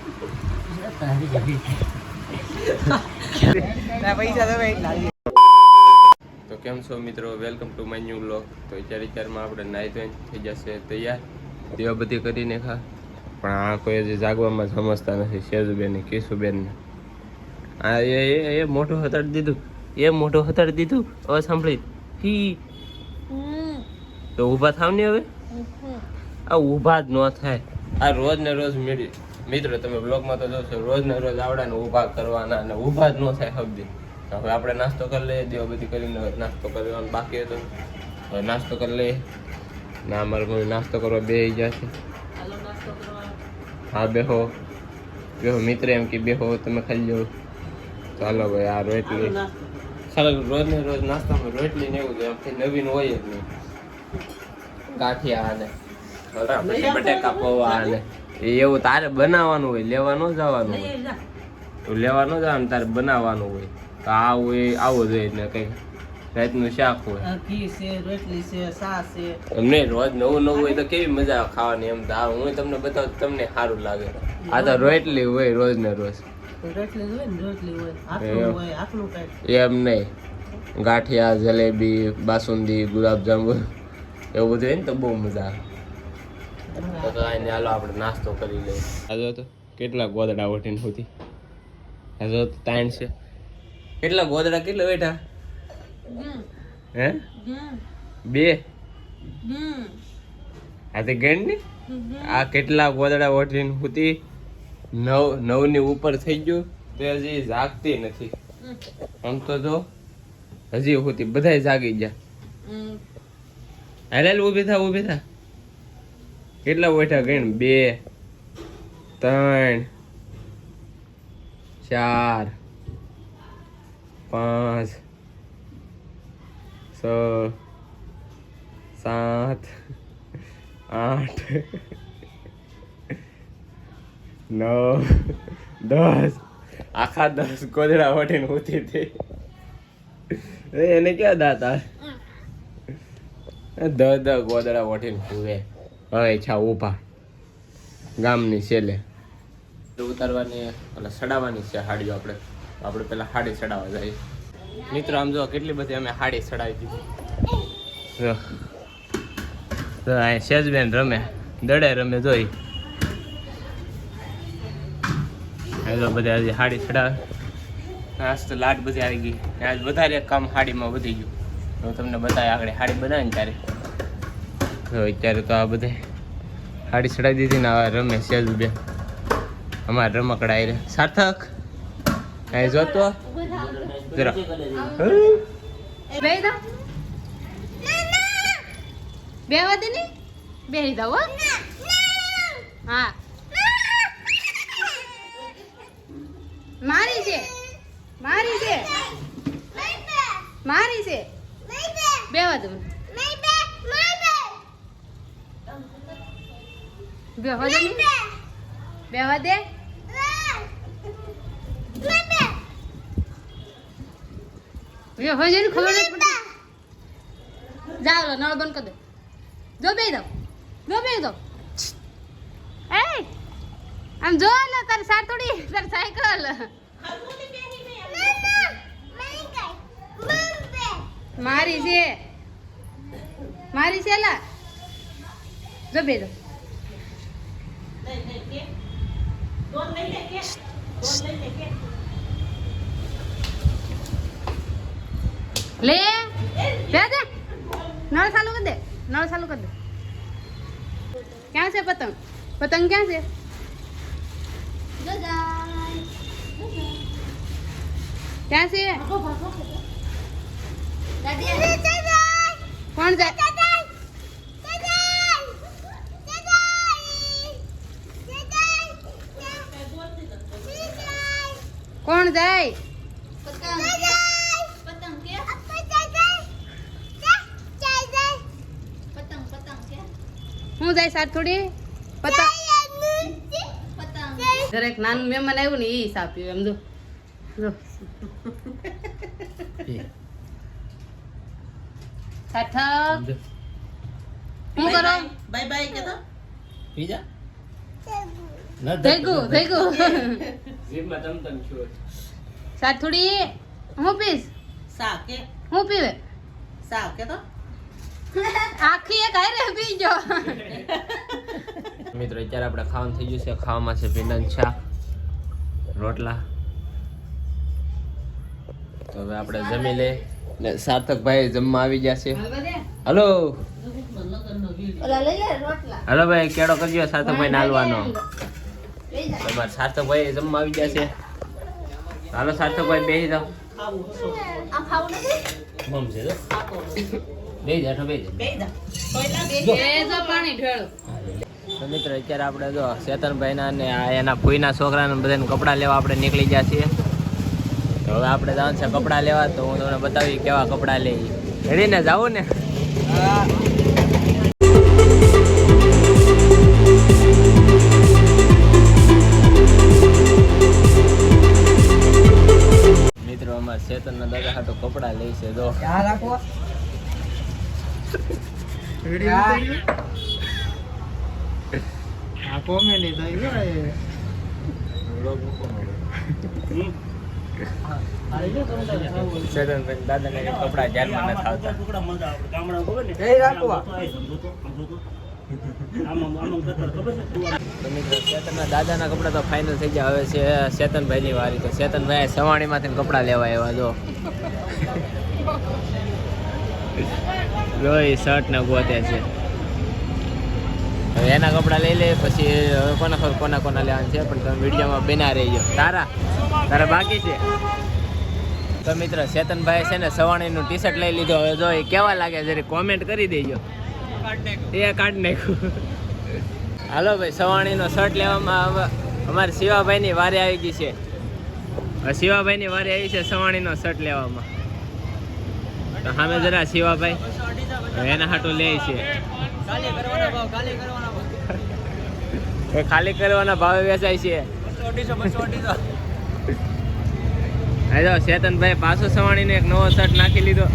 તો કેમ છો મિત્રો, welcome to my new vlog. તો અત્યારમાં આપણે નાઈ ધોઈને થઈ જશે તૈયાર, દેવા બધી કરીને ખા. પણ આ કોઈ હજી જાગવામાં સમજતા નથી. સેજુબેન ને કિશુબેન ને આ એ મોઢું હતાડી દીધું, હવે સાંભળી હી તો ઊભા થાવ ને હવે. આ ઊભા જ ન થાય. આ રોજ ને રોજ મિત્રો તમે બ્લોગમાં તો જોશો, રોજ ને રોજ આવડા ને ઊભા કરવાના અને ઊભા જ ન થાય હબદી. હવે આપણે નાસ્તો કરી લઈએ, દેવા બધી કરીને નાસ્તો કરવાનો બાકી હતો. હવે નાસ્તો કરી લઈએ. ના અમારે કોઈ નાસ્તો કરવા બેસી જશે. હા બેહો મિત્ર એમ કે બેહો તમે ખાઈ લો. ચાલો ભાઈ આ રોટલી ખાલી રોજ ને રોજ નાસ્તામાં રોટલી ને એવું છે, નવીન હોય જ નહીં. ગાંઠિયા અને બટેકા પૌવા અને એવું તારે બનાવવાનું હોય, લેવા ન જવાનું હોય. લેવા ન જવાનું, તારે બનાવવાનું હોય. તો આ હોય આવો જોઈએ ને કઈ રાતનું શાક હોય, એમને રોજ નવું હોય તો કેવી મજા આવે ખાવાની. એમ તો હું તમને બતાવું તમને સારું લાગે. આ તો રોટલી હોય રોજ ને રોજ, એમ નહીં ગાંઠિયા જલેબી બાસુંદી ગુલાબજાંબુ એવું બધું હોય ને તો બહુ મજા આવે. તો હાલો આપણે નાસ્તો કરી લઈએ. આ તો કેટલા ગોદડા ઉઠીને સુધી આ તાણ છે. કેટલા ગોદડા કેટલા બેઠા હે? 2 આ તે ગણ ને આ કેટલા ગોદડા ઉઠીને સુધી 9 ની ઉપર થઈ ગયું તો હજી જાગતી નથી. આમ તો જો હજી હોતી બધા જાગી ગયા. હાલ ઊભી થા કેટલા બેઠા ગણ 2 3 4 5 6 7 8 9 10 આખા 10 ગોદડા વટીને ઉઠી હતી. એને ક્યાં દાતા 10 ગોદડા વટીને હુવે. હવે છા ઊભા ગામની છેલે ઉતારવાની એટલે સડાવવાની છે હાડીઓ. આપણે પેલા હાડી સડાવવા જાય. મિત્રો આમ જો કેટલી બધી અમે હાડી સડાવી દીધી. સેજબેન રમે દડે રમે જોઈ બધા હજી હાડી સડાવે. આજ તો લાટ બધી આવી ગઈ. આજ વધારે કામ હાડીમાં વધી ગયું. હું તમને બતાવે આગળ હાડી બનાવે ને ત્યારે. અત્યારે તો આ બધા હાડી સડાવી દીધી ને આ રમે સેજબેન. અમારે રમકડા આવી રહ્યા. સાર્થક અહીં જોતો જરા બેવા દે ને બેહી દો. હા મારી છે બેવા દો. બેવા દે બેવા દે. ખબર નથી પડતી. જાવ નળ બંધ કરી દે. જો બે દો એ આમ જો ને તારી સાતોડી તારી સાયકલ મારી છે લા. જો બે દો લે દે નળ ચાલુ કરી દે. ક્યાં છે પતંગ ક્યાં છે? ક્યાં છે? કોણ જાય? કોણ જાય? હું જાય સાર થોડી પતંગ. દરેક નાનું મહેમાન આવ્યું ને એ સાપ્યું એમ. જો સાર્થક શું કરો? બાય બાય કે તો બીજા થઈ ગયું જીભમાં તમ છું સાથુડી હું પીસ સાકે હું પીવે સાકે તો આખી એક આયરે પીજો મિત્રો અત્યારે આપણે ખાવાનું થઈ ગયું છે. ખાવામાં છે ભીંડાનું શાક, રોટલા. તો હવે આપણે જમી લે ને સાર્થકભાઈ જમવા આવી ગયા છે. હલો ઓલા લઈ લે રોટલા હલો ભાઈ, કેળો કરજો સાર્થકભાઈ નાલવાનો. તમારે સાર્થકભાઈ જમવા આવી ગયા છે. હાલો સાર્થકભાઈ બેસી જાઓ. આ ખાવું નથી મમ છે તો બેસી જાઠો બેસી બે જા કોઈલા બે એ જો પાણી ઢોળો તો મિત્રો અત્યારે આપણે જો ચેતનભાઈના અને એના ફૂઈના છોકરાને બધાને કપડાં લેવા આપણે નીકળી ગયા છીએ. તો હવે આપણે જવાનું છે કપડાં લેવા. તો હું તમને બતાવી કેવા કપડાં લઈ રેડીને જાવું ને. મિત્રો અમારા ચેતનના દાદા હાટો કપડાં લઈ છે. જો ચેતનભાઈ દાદાને કપડાં ધ્યાનમાં નથી આવતા. તો મિત્રો ચેતનના દાદાના કપડાં તો ફાઇનલ થઈ ગયા. હવે છે ચેતનભાઈની વારી. તો ચેતનભાઈ સવાણીમાંથી કપડાં લેવા આવ્યા. જો એ શર્ટ ને ગોતે છે. હવે એના કપડાં લઈ લે પછી હવે કોના લેવાનું છે પણ તમે વિડીયોમાં બના રહીજો. તારા બાકી છે. તો મિત્ર ચેતનભાઈ છે ને સવાણીનું ટી શર્ટ લઈ લીધો. હવે જો એ કેવા લાગે જરી કોમેન્ટ કરી દેજો. એ કાઢી નાખ્યું. હાલો ભાઈ, સવાણીનો શર્ટ લેવામાં હવે અમારે શિવાભાઈની વારી આવી ગઈ છે. શિવાભાઈની વારી આવી છે સવાણીનો શર્ટ લેવામાં. તો સામે જરા શિવાભાઈ એના હાટું લે છે. એ ખાલી કરવાના ભાવે વેચાય છે. હા, ચેતનભાઈ પાછો સવાણીનો એક નવો શર્ટ નાખી લીધો.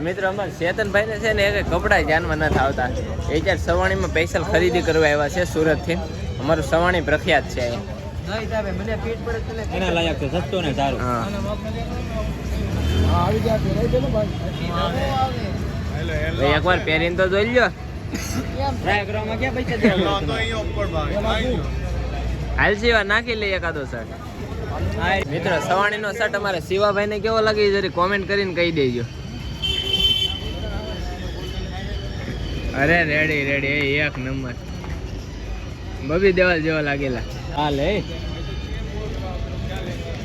મિત્રો અમારે ચેતનભાઈને છે ને એક કપડાં ધ્યાનમાં નથી આવતા. એ જ્યારે સવાણીમાં સ્પેશિયલ ખરીદી કરવા આવ્યા છે સુરતથી. અમારું સવાણી પ્રખ્યાત છે. એના લાયક છે, સસ્તો ને સારું. હા, એકવાર પહેરીને તો જોઈ લ્યો. ટ્રાય કરવામાં ક્યાં પૈસા દેવા હાલ સિવા નાખી લે એકાદો શર્ટ. મિત્રો સવાણીનો શર્ટ અમારે શિવાભાઈને કેવો લાગે જરી કોમેન્ટ કરીને કહી દેજો. અરે રેડી એક નંબર. બબી દેવાલ જેવો લાગેલા. હા લે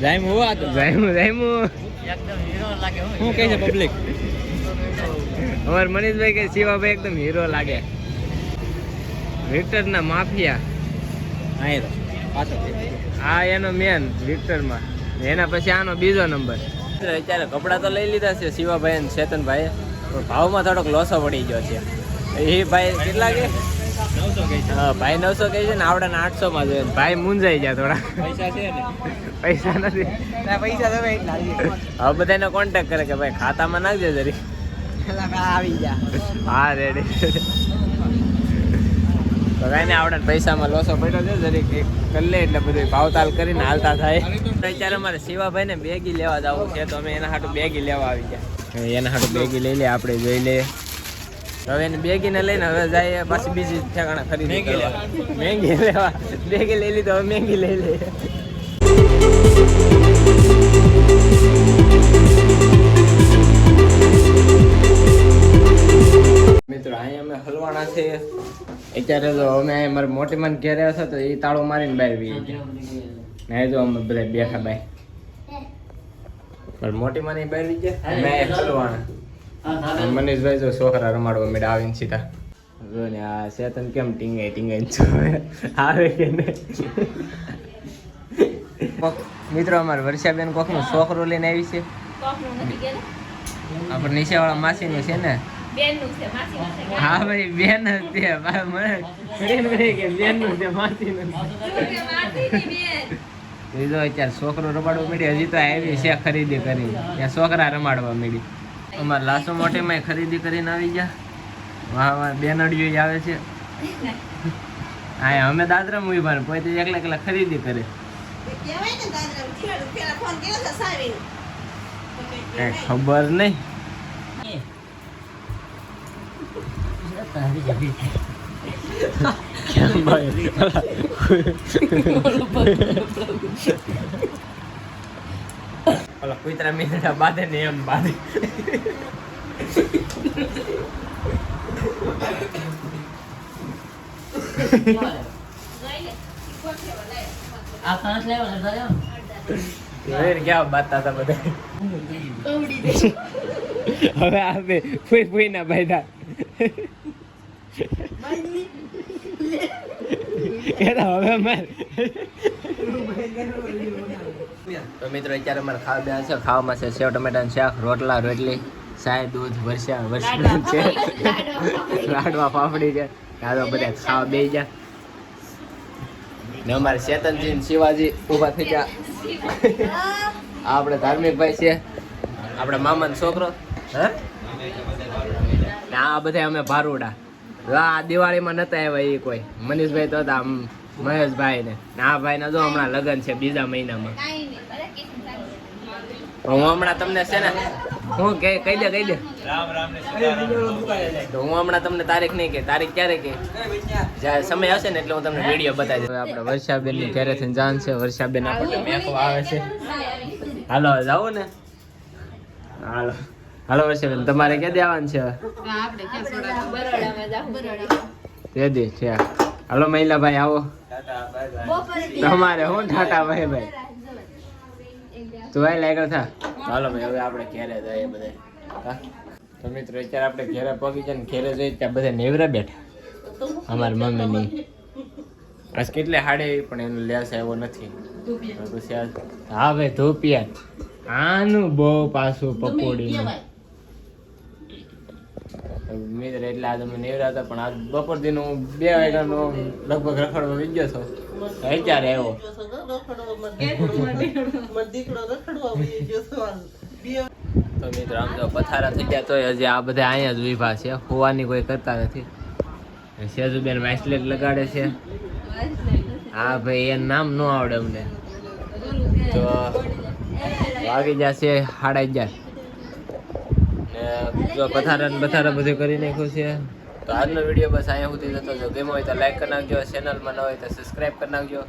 જાયમ હોવા તો જાયમું એકદમ હીરો લાગે. હું કહે છે પબ્લિક? અમાર મનીષભાઈ કે શિવાભાઈ એકદમ હીરો લાગે. વિક્ટરના માફિયા. હા તો પાછો આ એનો મેન વિક્ટરમાં. એના પછી આનો બીજો નંબર. અત્યારે કપડાં તો લઈ લીધા છે શિવાભાઈ અને ચેતનભાઈએ. પણ ભાવમાં થોડોક લોસો પડી ગયો છે. એ ભાઈ કેટલા કે 900 કહે છે. હા, ભાઈ 900 કહે છે ને આવડે 800 માં જોઈએ. ભાઈ મૂંઝાઈ ગયા થોડા. પૈસા છે ને પૈસા નથી. પૈસા તમે હવે બધાને કોન્ટેક્ટ કરે કે ભાઈ ખાતામાં નાખજે જરી. આવી જા. હા રેડી. તો કઈ ને આવડે પૈસામાં લોસો પડ્યો છે જરી કરી લે એટલે બધું ભાવતાલ કરીને હાલતા થાય. અત્યારે અમારે શિવાભાઈને બેગી લેવા જવું છે. તો અમે એના હાટું બેગી લેવા આવી ગયા. એના હાટું બેગી લઈ લે, આપણે જોઈ લઈએ. હવે એને બેગીને લઈને હવે જાય પાછી બીજી ઠેકાણા ખરીદી કરવા. મહેંગી લેવા. બેગી લઈ લીધો, હવે મહેંગી લઈ લે. મિત્રો અહીંયા અમે હલવાણા છે. અત્યારે જો અમે મારી મોટી માં ઘેર આવ્યા હતા તો એ તાળો મારીને બહાર વી ગયા. ને જો અમે બધા બેઠા બાય. મારી મોટી માં બહાર વી ગયા. મેં હલવાણા. મનીષભાઈ જો છોકરા રમાડવા મેળા આવીને સીધા જો ને આ ચેતન કેમ ટીંગાઈ આવે કે મિત્રો અમારે વર્ષાબેન કોકનું છોકરું લઈને આવી છે. આપણે નીચેવાળા માસીનું છે ને. હા ભાઈ બેન જ છે. બેનનું છે, માસીનું જો અત્યારે છોકરો રમાડવા માંડી. હજી તો આવી છે ખરીદી કરી. ત્યાં છોકરા રમાડવા માંડી. અમારે લાસુ મોટીમાં ખરીદી કરીને આવી ગયા. વાહ બેનડીઓ આવે છે. હા અમે દાદરા મૂવી ભાન પોતે એકલા એકલા ખરીદી કરે કહેવાય ને દાદરા જીવાડું પેલા ફોન કર્યો તો સાવીને કઈ ખબર નહીં કેમ ભાઈ ઓલા કુતરા મીંડા બાંધે ને એમ બાંધે આ કાંસ લેવા લગાડ્યો ક્યાં બાંધતા હતા બધા હવે આપે ફૂઈ ના બાંધા હવે માર તો મિત્રો અત્યારે અમારે ખાવા બે છે ખાવામાં છે સેવ ટમેટાનું શાક રોટલા રોટલી ચાય દૂધ વર્ષા છે લાડવા પાપડી છે દાદા બધા ખાવા બે જા ને અમારે ચેતનજી ને શિવાજી ઊભા થઈ ગયા આપણે ધાર્મિક ભાઈ છે આપણા મામાનો છોકરો હે ને આ બધા અમે ભારુડા આ દિવાળીમાં નતા આવ્યા એ કોઈ મનીષભાઈ તો હતા મહેશભાઈ ને આ ભાઈ ના જો હમણાં લગ્ન છે બીજા મહિનામાં હું હમણાં તમને છે ને હું કહી દે તો હું હમણાં તમને તારીખ નહીં કે તારીખ ક્યારે કે જ્યારે સમય હશે ને એટલે હું તમને વિડીયો બતાવી દઉં આપણે વર્ષાબેન ની ઘરેથી જાન છે વર્ષાબેન આપણને મેકવા આવે છે હાલો જાઓ ને હાલો હાલો વર્ષાબેન તમારે ક્યાં આવવાનું છે આપણે ક્યાં સોડા બરોડામાં જાવ બરોડા તે દે છે હાલો મહિલાભાઈ આવો તમારે હું ટાટા ભાઈ તું આય લાગ્યો થા હાલો ભાઈ હવે આપણે ઘેરે જઈએ બધે તો મિત્રો અત્યારે આપણે ઘેરે પગી જાય ને ઘેરે જઈએ ત્યાં બધા નેવરા બેઠા અમારી મમ્મીની બસ કેટલે હાડે પણ એનો લેસ આવ્યો નથી પછી હા ભાઈ ધોપિયા આનું બહુ પાછું પકોડીનું મિત્ર એટલે આજે અમે નેવરા હતા પણ આજ બપોર દિન હું 2 વાગ્યાનો લગભગ રખડવા વી ગયો હતો અત્યારે આવ્યો તો મિત્રો આમ તો પથારા થઈ ગયા તો હજી આ બધા અહીંયા જ વિભા છે હોવાની કોઈ કરતા નથી સેજુબેન વાઇસલેટ લગાડે છે હા ભાઈ એનું નામ ન આવડે અમને તો વાગી જશે 11:30 જો પથારા બધું કરી નાખ્યું છે તો આજનો વિડીયો બસ અહીંયા સુધી જતો જો ગમ્યો હોય તો લાઈક કરી નાખજો ચેનલમાં ન હોય તો સબસ્ક્રાઈબ કરી નાખજો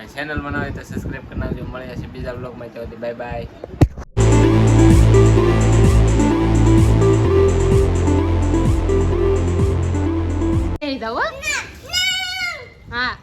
ચેનલમાં ન હોય તો સબસ્ક્રાઈબ કરી નાખજો મળીએ છીએ બીજા બ્લોગમાં ત્યાં સુધી બાય બાય હા